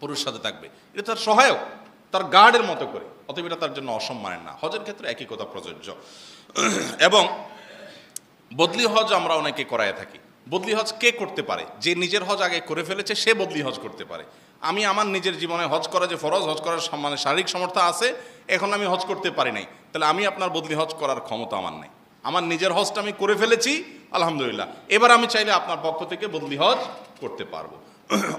পুরুষ সাথে থাকবে, এটা তার সহায়ক, তার গার্ডের মতো করে, অতএব এটা তার জন্য অসম্মানের না। হজের ক্ষেত্রে একই কথা প্রযোজ্য। এবং বদলি হজ আমরা অনেকে করায় থাকি। বদলি হজ কে করতে পারে? যে নিজের হজ আগে করে ফেলেছে সে বদলি হজ করতে পারে। আমি আমার নিজের জীবনে হজ করা যে ফরজ, হজ করার মানে শারীরিক সামর্থ্য আছে, এখন আমি হজ করতে পারি নাই, তাহলে আমি আপনার বদলি হজ করার ক্ষমতা আমার নাই। আমার নিজের হজটা আমি করে ফেলেছি, আলহামদুলিল্লাহ, এবার আমি চাইলে আপনার পক্ষ থেকে বদলি হজ করতে পারবো।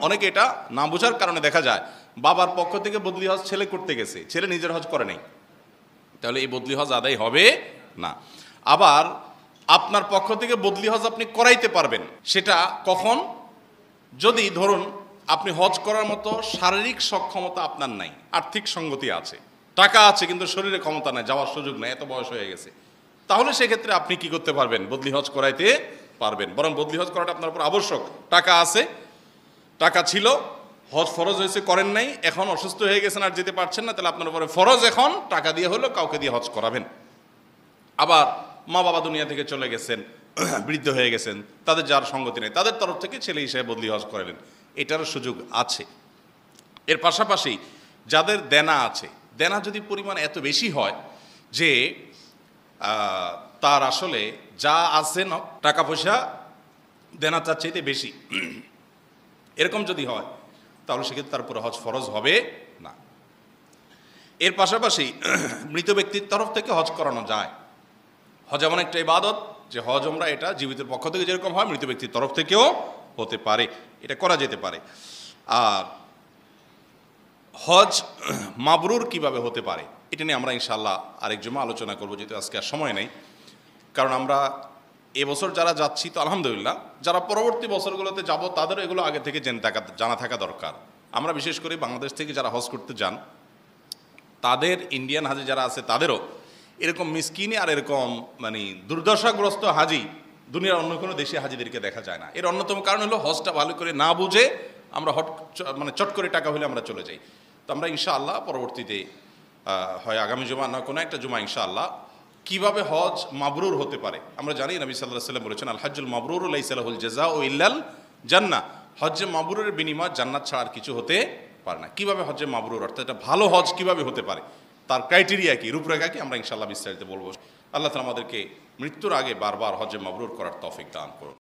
অনেকে এটা না বোঝার কারণে দেখা যায় বাবার পক্ষ থেকে বদলি হজ ছেলে করতে গেছে, ছেলে নিজের হজ করে নাই, তাহলে এই বদলি হজ আদায় হবে না। আবার আপনার পক্ষ থেকে বদলি হজ আপনি করাইতে পারবেন, সেটা কখন? যদি ধরুন আপনি হজ করার মতো শারীরিক সক্ষমতা আপনার নাই, আর্থিক সঙ্গতি আছে, টাকা আছে কিন্তু শরীরে ক্ষমতা নাই, যাওয়ার সুযোগ নাই, এত বয়স হয়ে গেছে, তাহলে সেক্ষেত্রে আপনি কি করতে পারবেন? বদলি হজ করাইতে পারবেন। বরং বদলি হজ করাটা আপনার উপর আবশ্যক। টাকা আছে, টাকা ছিল, হজ ফরজ হয়েছে, করেন নাই, এখন অসুস্থ হয়ে গেছেন আর যেতে পারছেন না, তাহলে আপনার উপরে ফরজ এখন টাকা দিয়ে হলো কাউকে দিয়ে হজ করাবেন। আবার মা বাবা দুনিয়া থেকে চলে গেছেন, বৃদ্ধ হয়ে গেছেন, তাদের যার সঙ্গতি নেই, তাদের তরফ থেকে ছেলে হিসেবে বদলি হজ করালেন, এটারও সুযোগ আছে। এর পাশাপাশি যাদের দেনা আছে, দেনা যদি পরিমাণ এত বেশি হয় যে তার আসলে যা আছে না টাকা পয়সা দেনা তার চাইতে বেশি, এরকম যদি হয় তাহলে সেক্ষেত্রে তার উপরে হজ ফরজ হবে না। এর পাশাপাশি মৃত ব্যক্তির তরফ থেকে হজ করানো যায়। হজ এমন একটা ইবাদত যে হজ আমরা এটা জীবিতের পক্ষ থেকে যেরকম হয় মৃত ব্যক্তির তরফ থেকেও হতে পারে, এটা করা যেতে পারে। আর হজ মাবরুর কিভাবে হতে পারে এটা নিয়ে আমরা ইনশাআল্লাহ আরেক জুমা আলোচনা করবো, যেহেতু আজকে আর সময় নেই। কারণ আমরা এবছর যারা যাচ্ছি তো আলহামদুলিল্লাহ, যারা পরবর্তী বছরগুলোতে যাব তাদেরও এগুলো আগে থেকে জানা থাকা দরকার। আমরা বিশেষ করে বাংলাদেশ থেকে যারা হজ করতে যান, তাদের ইন্ডিয়ান হাজি যারা আছে তাদেরও এরকম মিসকিনে আর এরকম মানে দুর্দশাগ্রস্ত হাজি দুনিয়ার অন্য কোনো দেশে হাজিদেরকে দেখা যায় না। এর অন্যতম কারণ হলো হজটা ভালো করে না বুঝে আমরা মানে চট করে টাকা হলে আমরা চলে যাই। তো আমরা ইনশাআল্লাহ পরবর্তীতে হয় আগামী জুমা না কোনো একটা জুমা ইনশাআল্লাহ কিভাবে হজ মাবরুর হতে পারে। আমরা জানি নবী সাল্লাল্লাহু আলাইহি ওয়াসাল্লাম বলেছেন, আল হজ্জুল মাবরুরু লাইসা লাহুল জাযাউ ইল্লাল জান্নাহ, হজ্জে মাবরুরের বিনিময় জান্নাত ছাড়া আর কিছু হতে পারে না। কিভাবে হজ্জে মাবরুর অর্থাৎ এটা ভালো হজ কিভাবে হতে পারে, তার ক্রাইটেরিয়া কি, রূপরেখা কি, আমরা ইনশাআল্লাহ বিস্তারিত বলবো। আল্লাহ তাআলা আমাদেরকে মৃত্যুর আগে বারবার হজ্জে মাবরুর করার তৌফিক দান করুন।